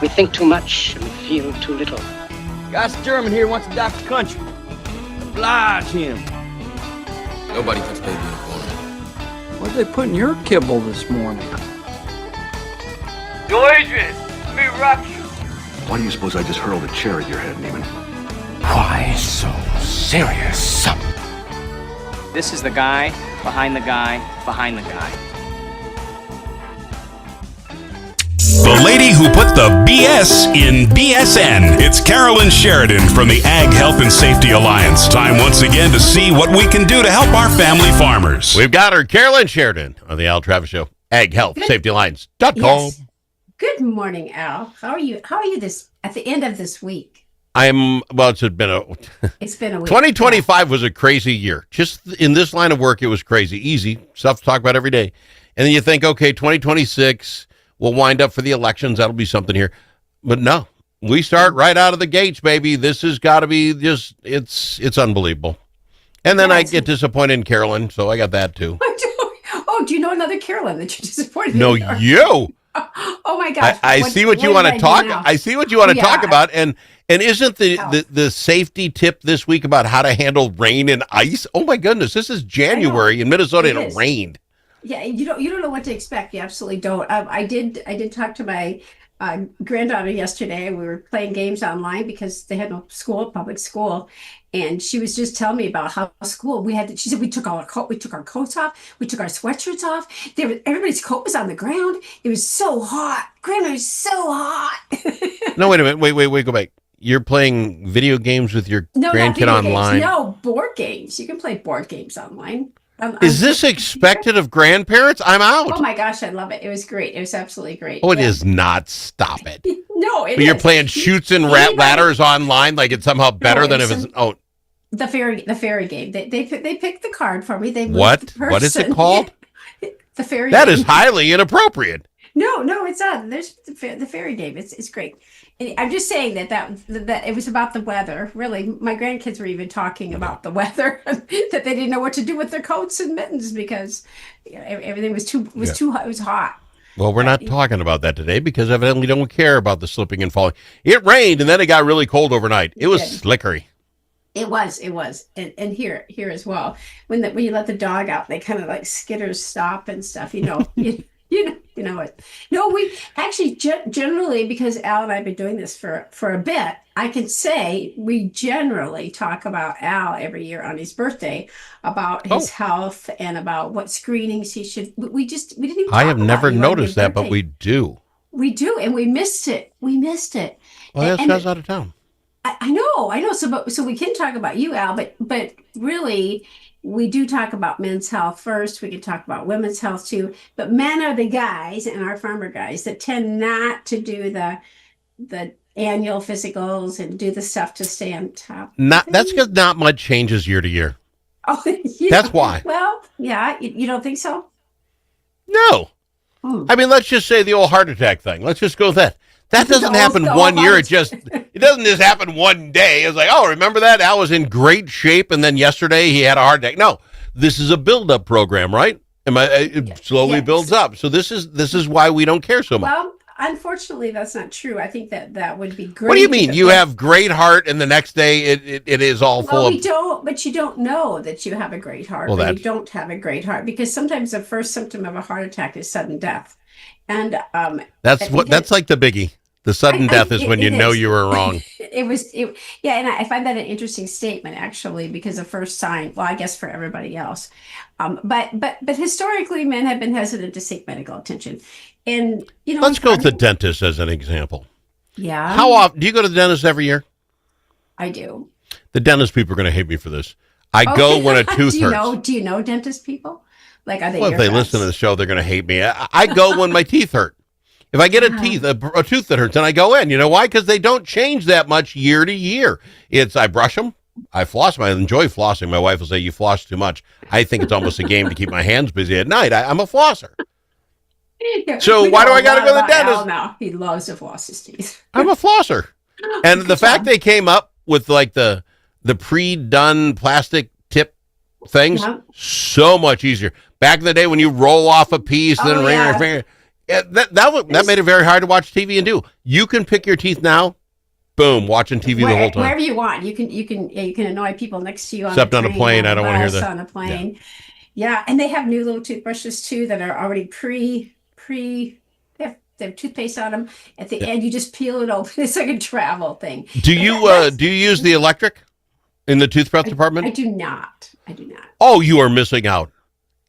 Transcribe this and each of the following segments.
We think too much and feel too little. Gus German here wants to adopt the country. Oblige him. Nobody puts baby in a corner. What did they put in your kibble this morning? Yo, Adrian, let me rock you. Why do you suppose I just hurled a chair at your head, Neiman? Why so serious? This is the guy behind the guy behind the guy. The lady who put the BS in BSN. It's Carolyn Sheridan from the Ag Health and Safety Alliance. Time once again to see what we can do to help our family farmers. We've got her, Carolyn Sheridan, on the Al Travis Show. Ag Health Safety Alliance.com. Yes. Good morning, Al. How are you? How are you this at the end of this week? It's been a week. 2025 was a crazy year. Just in this line of work, it was crazy. Easy stuff to talk about every day. And then you think, okay, 2026, we'll wind up for the elections. That'll be something here. But no, we start right out of the gates, baby. This has got to be just, it's unbelievable. And then I get disappointed in Carolyn, so I got that too. Oh, do you know another Carolyn that you're disappointed in? No, you. Oh my gosh! I see what you want to talk. I see what you want to talk about, and isn't the safety tip this week about how to handle rain and ice? Oh my goodness, this is January in Minnesota and it rained. Yeah, you don't know what to expect. You absolutely don't. I did talk to my granddaughter yesterday. We were playing games online because they had no public school. And she was just telling me about how school she said we took our coats off, we took our sweatshirts off. Everybody's coat was on the ground. It was so hot. Grandma, it was so hot. No, wait a minute. Wait, go back. You're playing video games with your grandkid online? No, board games. You can play board games online. Is this expected of grandparents? I'm out. Oh my gosh, I love it. It was great. It was absolutely great. Oh, it is not. Stop it. No, but you're playing shoots and ladders online like it's somehow better than if it's the fairy game. They picked the card for me. What is it called? The fairy. That game. is highly inappropriate. No, it's not. There's the fairy game. It's great. And I'm just saying that it was about the weather. Really, my grandkids were even talking about the weather that they didn't know what to do with their coats and mittens because everything was too hot. It was hot. Well, we're not talking about that today because evidently don't care about the slipping and falling. It rained and then it got really cold overnight. It was slickery. It was, and here as well. When you let the dog out, they kind of like skitters stop and stuff. You know it. No, we actually generally, because Al and I have been doing this for a bit, I can say we generally talk about Al every year on his birthday about his health and about what screenings he should. We didn't even. I have never noticed that, but we do. We do, and we missed it. Well, that's because out of town. I know. So we can talk about you, Al, but really, we do talk about men's health first. We can talk about women's health too. But men are the guys, and our farmer guys, that tend not to do the annual physicals and do the stuff to stay on top. That's because not much changes year to year. Oh, that's why. Well, yeah, you don't think so? No. I mean, let's just say the old heart attack thing. Let's just go with that. That doesn't happen one year. It doesn't just happen one day. It's like, oh, remember that? Al was in great shape, and then yesterday he had a heart attack. No, this is a build-up program, right? It slowly builds up. So this is why we don't care so much. Well, unfortunately, that's not true. I think that would be great. What do you mean? You have great heart, and the next day it is all full of... But you don't know that you have a great heart, or you don't have a great heart, because sometimes the first symptom of a heart attack is sudden death. And that's like the biggie. The sudden death is when you know you were wrong. And I find that an interesting statement, actually, because the first sign, well, I guess for everybody else, but historically, men have been hesitant to seek medical attention, and let's go with the dentist as an example. Yeah. How often do you go to the dentist every year? I do. The dentist people are going to hate me for this. I go when a tooth hurts. Do you know dentist people? Like, are they? Well, if they listen to the show, they're going to hate me. I go when my teeth hurt. If I get a tooth that hurts, and I go in, you know why? Because they don't change that much year to year. I brush them, I floss them. I enjoy flossing. My wife will say, you floss too much. I think it's almost a game to keep my hands busy at night. I'm a flosser. So why do I got to go to the dentist? Al now. He loves to floss his teeth. I'm a flosser. And the fact they came up with like the pre-done plastic tip things, so much easier. Back in the day when you roll off a piece and ring your finger, That made it very hard to watch TV and do. You can pick your teeth now. Boom, watching TV the whole time. Wherever you want. You can annoy people next to you on Except on a plane. I don't want to hear that. On a plane. Yeah, and they have new little toothbrushes too that are already they have toothpaste on them. At the end, you just peel it open. It's like a travel thing. Do you use the electric in the toothbrush department? I do not. Oh, you are missing out.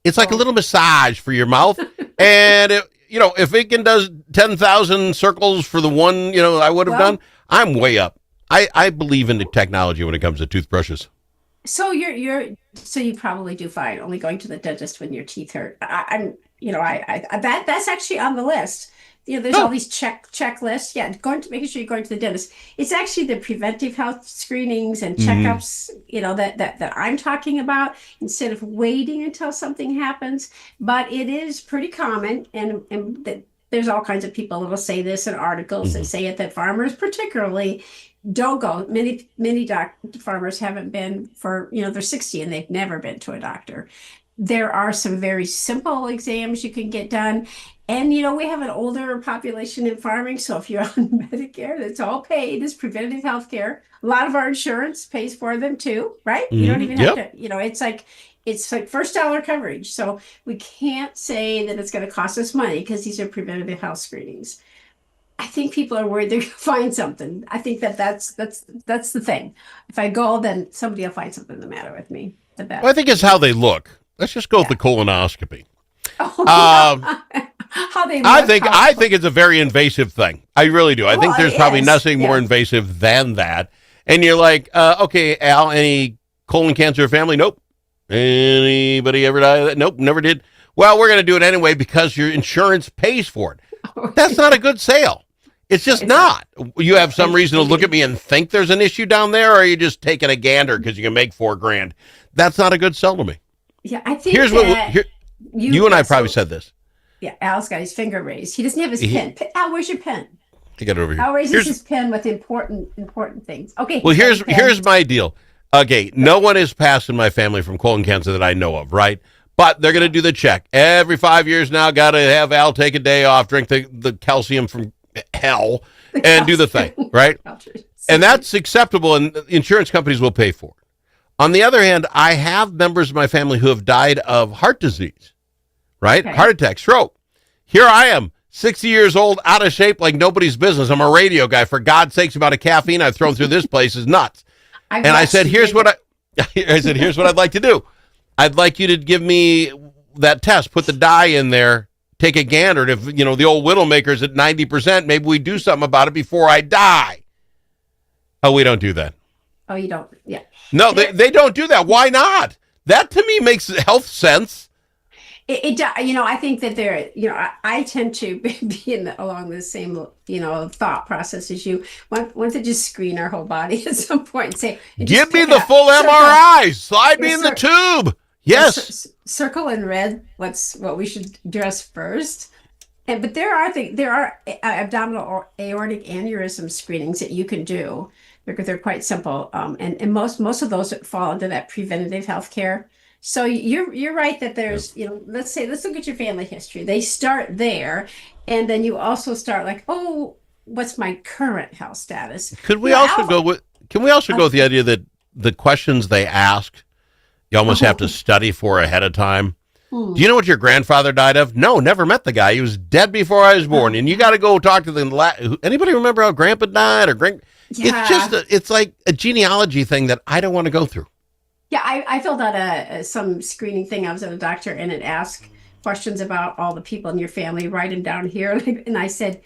It's like a little massage for your mouth, and if it can does 10,000 circles for the one I would have done, I'm way up. I believe in the technology when it comes to toothbrushes. So so you probably do fine only going to the dentist when your teeth hurt. That's actually on the list. There's all these checklists. Yeah, making sure you're going to the dentist. It's actually the preventive health screenings and checkups, that I'm talking about instead of waiting until something happens. But it is pretty common, and there's all kinds of people that will say this in articles that say it, that farmers particularly don't go. Many farmers haven't been for, they're 60 and they've never been to a doctor. There are some very simple exams you can get done. And, we have an older population in farming. So if you're on Medicare, that's all paid as preventative health care. A lot of our insurance pays for them too, right? You don't even have to, it's like first dollar coverage. So we can't say that it's going to cost us money because these are preventative health screenings. I think people are worried they're going to find something. I think that's the thing. If I go, then somebody will find something the matter with me. Well, I think it's how they look. Let's just go with the colonoscopy. How they look, I think it's a very invasive thing. I really do. I think there's probably nothing more invasive than that. And you're like, okay, Al, any colon cancer family? Nope. Anybody ever die of that? Nope, never did. Well, we're going to do it anyway because your insurance pays for it. That's not a good sale. It's just not. You have some reason to look at me and think there's an issue down there, or are you just taking a gander because you can make $4,000? That's not a good sell to me. Yeah, I think you and I probably said this. Yeah, Al's got his finger raised. He doesn't have his pen. Al, where's your pen? I got it over here. Al raises his pen with important things. Okay. Well, here's my deal. Okay, no one has passed in my family from colon cancer that I know of, right? But they're going to do the check. Every 5 years now, got to have Al take a day off, drink the calcium from hell, and do the thing, right? And that's acceptable, and insurance companies will pay for it. On the other hand, I have members of my family who have died of heart disease, right? Okay. Heart attack, stroke. Here I am, 60 years old, out of shape like nobody's business. I'm a radio guy. For God's sakes, the amount of caffeine I've thrown through this place is nuts. I said, here's what I'd like to do. I'd like you to give me that test, put the dye in there, take a gander. And if, the old Widowmaker's at 90%, maybe we do something about it before I die. Oh, we don't do that. Oh, you don't? Yeah. No, they don't do that. Why not? That to me makes health sense. I think that they're, I tend to be along the same, thought process as you. Want to just screen our whole body at some point and say, give me the full MRI. Slide me in the tube. Yes. Circle in red what we should address first. But there are abdominal aortic aneurysm screenings that you can do. They're quite simple. And most of those fall into that preventative health care. So you're right that there's, let's look at your family history. They start there, and then you also start like, oh, what's my current health status? Can we also go with the idea that the questions they ask, you almost have to study for ahead of time? Do you know what your grandfather died of? No, never met the guy. He was dead before I was born. And you got to go talk to the anybody remember how Grandpa died or Grand? Yeah. It's like a genealogy thing that I don't want to go through. Yeah, I filled out some screening thing. I was at a doctor, and it asked questions about all the people in your family. Write them down here. And I said,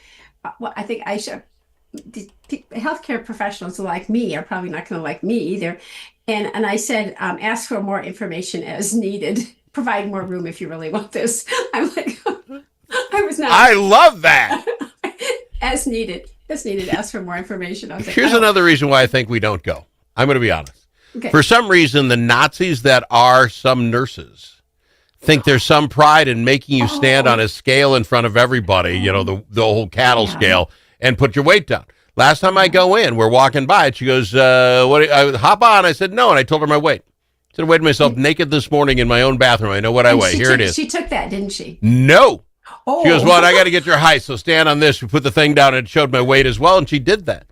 well, I think I should. The healthcare professionals like me are probably not going to like me either. And I said, ask for more information as needed. Provide more room if you really want this. I'm like, I was not. I love that. As needed. Ask for more information. I was like, here's another reason why I think we don't go. I'm going to be honest. Okay. For some reason, the Nazis that are some nurses think there's some pride in making you stand on a scale in front of everybody, the whole cattle scale, and put your weight down. Last time I go in, we're walking by, and she goes, I hop on. I said, no, and I told her my weight. I said, I weighed myself naked this morning in my own bathroom. I know what I weigh. Here it is. She took that, didn't she? No. Oh. She goes, "Well, I got to get your height, so stand on this." We put the thing down, and it showed my weight as well, and she did that.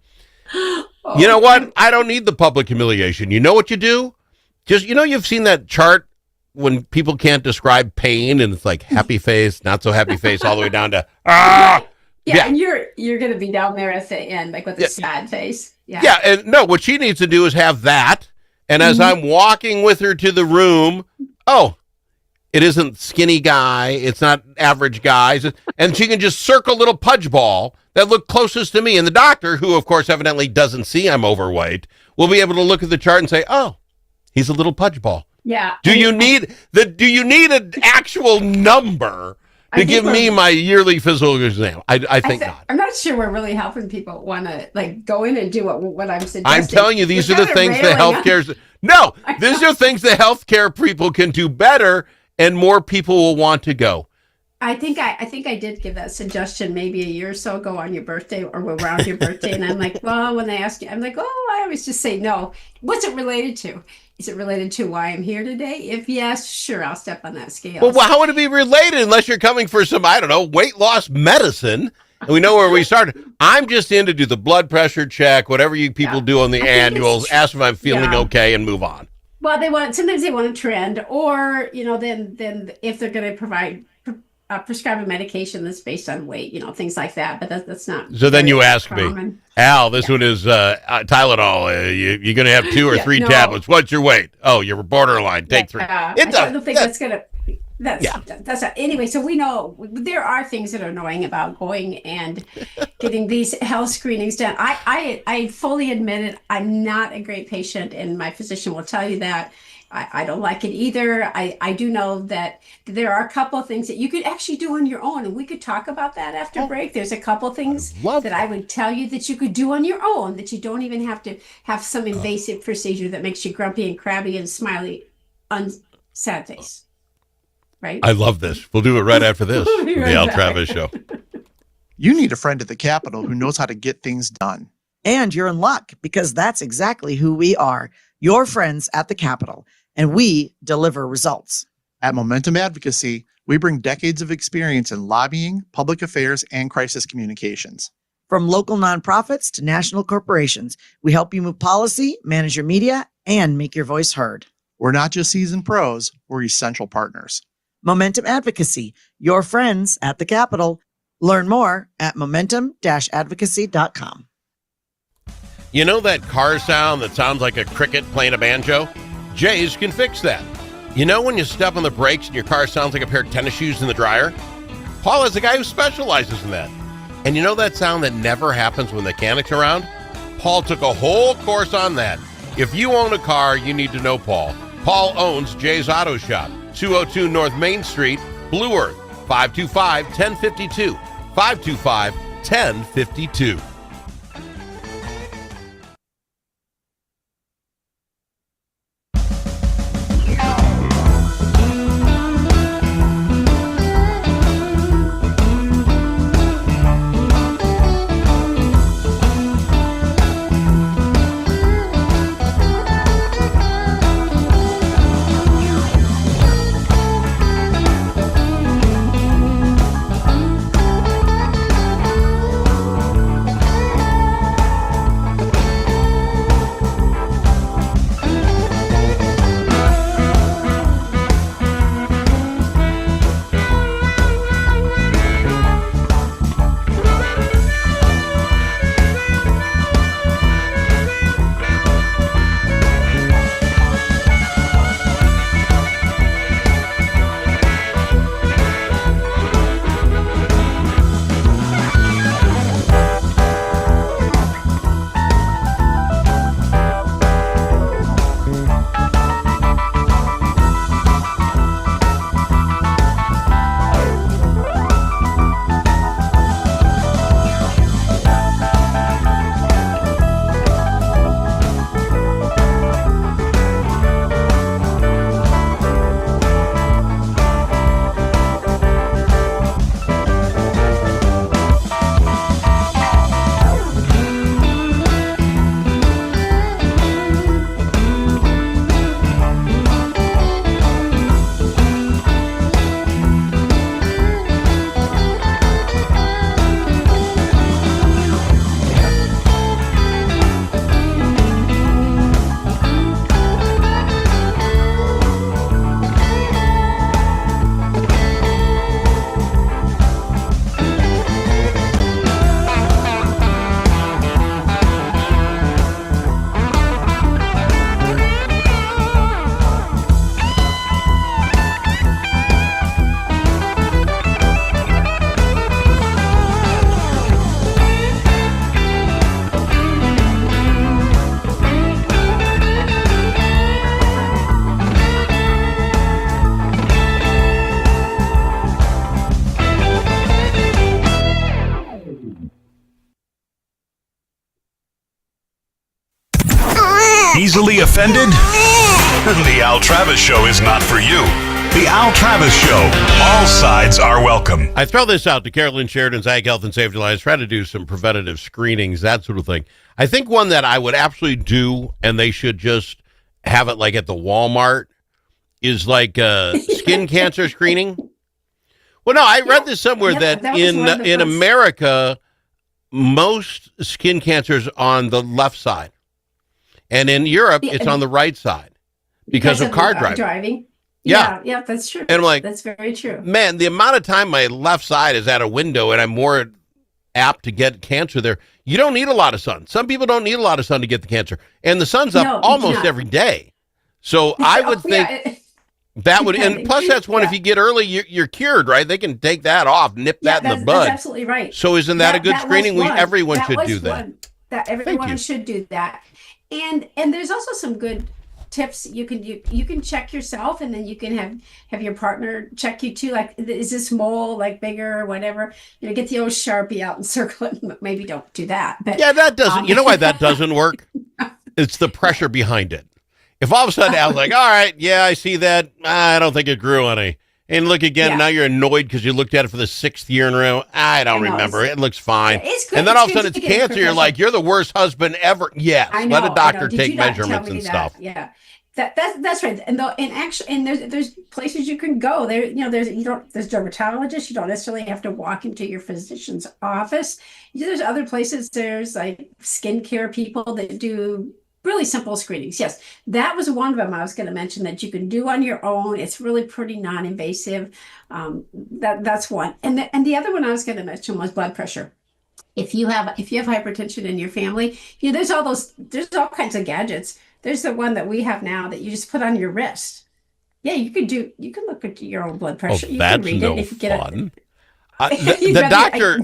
Oh. You know what? I don't need the public humiliation. You know what you do? Just, you've seen that chart when people can't describe pain, and it's like happy face, not so happy face, all the way down to ah. Yeah, and you're going to be down there at the end, like with a sad face. Yeah. Yeah, and no, what she needs to do is have that. And as I'm walking with her to the room, it isn't skinny guy, it's not average guys, and she can just circle little pudge ball that look closest to me. And the doctor, who of course evidently doesn't see I'm overweight, will be able to look at the chart and say, "Oh, he's a little pudge ball." Yeah. Do you need an actual number to give me my yearly physical exam? I think not. I'm not sure we're really helping people want to go in and do what I'm suggesting. I'm telling you, these are the things the healthcare. No, these are things the healthcare people can do better, and more people will want to go. I think I did give that suggestion maybe a year or so ago on your birthday or around your birthday, and I'm like, well, when they ask you, I'm like, I always just say no. What's it related to? Is it related to why I'm here today? If yes, sure, I'll step on that scale. Well, how would it be related unless you're coming for some, I don't know, weight loss medicine? And we know where we started. I'm just in to do the blood pressure check, whatever you people do on the annuals, ask if I'm feeling okay, and move on. Well, sometimes they want a trend, or then if they're going to provide prescribe a medication that's based on weight, things like that. But that's not. So then you ask me, Al, this one is Tylenol. You're going to have 2 or 3 tablets. What's your weight? Oh, you're borderline. Take 3. I don't think that's going to. That's not, anyway. So we know there are things that are annoying about going and getting these health screenings done. I fully admit it. I'm not a great patient, and my physician will tell you that. I don't like it either. I do know that there are a couple of things that you could actually do on your own, and we could talk about that after break. There's a couple of things that I would tell you that you could do on your own, that you don't even have to have some invasive procedure that makes you grumpy and crabby and smiley on sad face. Right? I love this. We'll do it right after this. The Al Travis Show. You need a friend at the Capitol who knows how to get things done. And you're in luck, because that's exactly who we are. Your friends at the Capitol. And we deliver results. At Momentum Advocacy, we bring decades of experience in lobbying, public affairs, and crisis communications. From local nonprofits to national corporations, we help you move policy, manage your media, and make your voice heard. We're not just seasoned pros, we're essential partners. Momentum Advocacy, your friends at the Capitol. Learn more at momentum-advocacy.com. You know that car sound that sounds like a cricket playing a banjo? Jay's can fix that. You know when you step on the brakes and your car sounds like a pair of tennis shoes in the dryer? Paul is a guy who specializes in that. And you know that sound that never happens when the mechanic's around? Paul took a whole course on that. If you own a car, you need to know Paul. Paul owns Jay's Auto Shop, 202 North Main Street, Blue Earth, 525-1052, 525-1052. Easily offended? The Al Travis Show is not for you. The Al Travis Show. All sides are welcome. I throw this out to Carolyn, Sheridan's Ag Health and Safety Alliance, try to do some preventative screenings, that sort of thing. I think one that I would absolutely do, and they should just have it like at the Walmart, is like skin cancer screening. Well, no, I read this somewhere that in America, most skin cancers on the left side. And in Europe, it's on the right side because of car driving. Yeah, that's true. And I'm like, that's very true. Man, the amount of time my left side is at a window and I'm more apt to get cancer there. You don't need a lot of sun. Some people don't need a lot of sun to get the cancer. And the sun's up almost every day. So I would think that would, and plus that's one, if you get early, you're cured, right? They can take that off, nip that in the bud. That's absolutely right. So isn't that a good screening? Everyone should do that. Everyone should do that. And there's also some good tips you can do. You can check yourself, and then you can have your partner check you too. Like, is this mole like bigger or whatever? Get the old Sharpie out and circle it. Maybe don't do that. But that doesn't. You know why that doesn't work? It's the pressure behind it. If all of a sudden I was like, all right, I see that. I don't think it grew any. And look again, and now you're annoyed because you looked at it for the 6th year in a row. I don't remember. It looks fine. And then all of a sudden it's cancer. You're like, you're the worst husband ever. Yes. Let a doctor take measurements and stuff. Yeah. That's right. And there's places you can go. There's dermatologists. You don't necessarily have to walk into your physician's office. There's other places. There's like skincare people that do really simple screenings. Yes, that was one of them I was going to mention that you can do on your own. It's really pretty non-invasive. That's one. And the other one I was going to mention was blood pressure. If you have hypertension in your family, there's all kinds of gadgets. There's the one that we have now that you just put on your wrist. Yeah, you can look at your own blood pressure. You that's can read no it if you get fun. The doctor,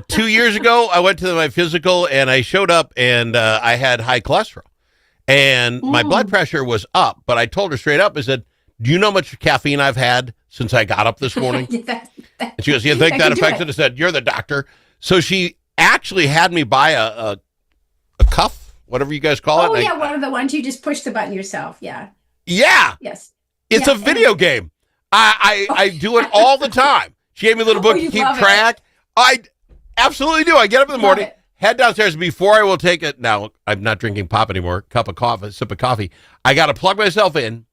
2 years ago, I went to my physical and I showed up and I had high cholesterol. And my blood pressure was up, but I told her straight up, I said, do you know how much caffeine I've had since I got up this morning? And she goes, you think that affects it? I said, you're the doctor. So she actually had me buy a cuff, whatever you guys call it. Oh, yeah, one of the ones you just push the button yourself. Yeah. Yeah. Yes. It's a video game. I do it all the time. She gave me a little book to keep track. I absolutely do. I get up in the morning. Head downstairs before I will take it. Now, I'm not drinking pop anymore. Sip of coffee. I got to plug myself in,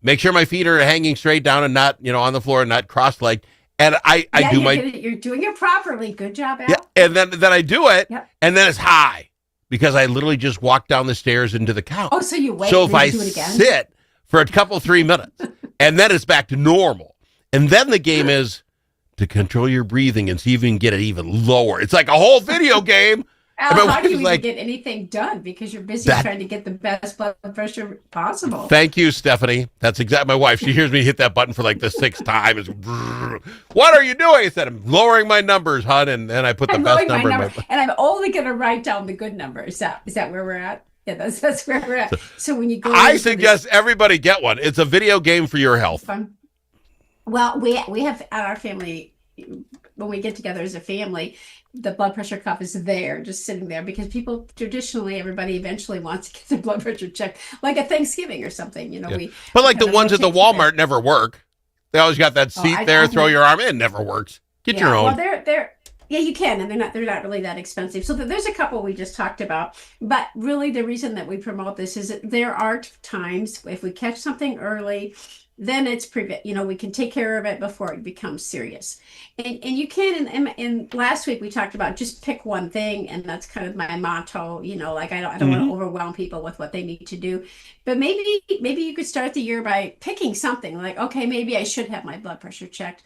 make sure my feet are hanging straight down and not, on the floor and not cross-legged. And I do you're doing it properly. Good job, Al. Yeah, and then I do it, and then it's high because I literally just walk down the stairs into the couch. Oh, so you wait. So if I do it again? sit for a couple, 3 minutes, and then it's back to normal. And then the game is to control your breathing and see if you can get it even lower. It's like a whole video game. Al, how do you even get anything done? Because you're busy trying to get the best blood pressure possible. Thank you, Stephanie. That's exactly my wife. She hears me hit that button for like the 6th time. It's, what are you doing? I said, I'm lowering my numbers, hon. And then I put the best number in my... And I'm only going to write down the good number. Is that where we're at? Yeah, that's where we're at. So when you go... I suggest everybody get one. It's a video game for your health. Fun. Well, we have at our family, when we get together as a family, the blood pressure cuff is there, just sitting there, because people traditionally, everybody eventually wants to get their blood pressure checked, like at Thanksgiving or something. But like the ones at the Walmart never work. They always got that seat there. Throw your arm in. Never works. Get your own. Well, they're you can, and they're not really that expensive. So there's a couple we just talked about, but really the reason that we promote this is that there are times if we catch something early, then it's we can take care of it before it becomes serious. And you can, and last week we talked about just pick one thing, and that's kind of my motto, like I don't want to overwhelm people with what they need to do. But maybe you could start the year by picking something like, okay, maybe I should have my blood pressure checked,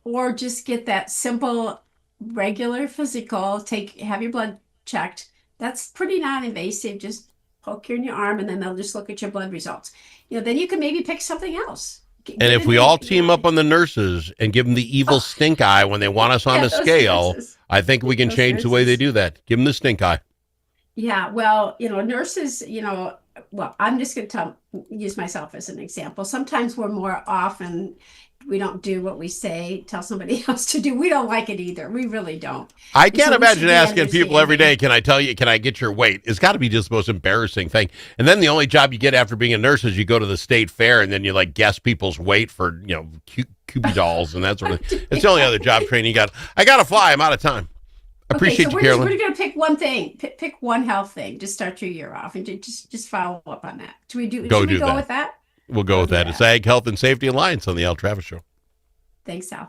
or just get that simple regular physical, have your blood checked. That's pretty non-invasive. Just poke in your arm, and then they'll just look at your blood results. Then you can maybe pick something else. And if we all team up on the nurses and give them the evil stink eye when they want us on a scale, I think we can change the way they do that. Give them the stink eye. Yeah, well, nurses, well, I'm just going to use myself as an example. Sometimes we're more often we don't do what we say, tell somebody else to do. We don't like it either. We really don't. I can't So we imagine should be asking people every day, understanding. can I get your weight? It's got to be just the most embarrassing thing. And then the only job you get after being a nurse is you go to the state fair and then you like guess people's weight for, Cupid dolls and that sort of thing. It's the only other job training you got. I got to fly. I'm out of time. Appreciate you, Carolyn. We're going to pick one thing. Pick one health thing. Just start your year off and just follow up on that. Should we go that. with that? We'll go with that. It's Ag Health and Safety Alliance on the Al Travis Show. Thanks, Al.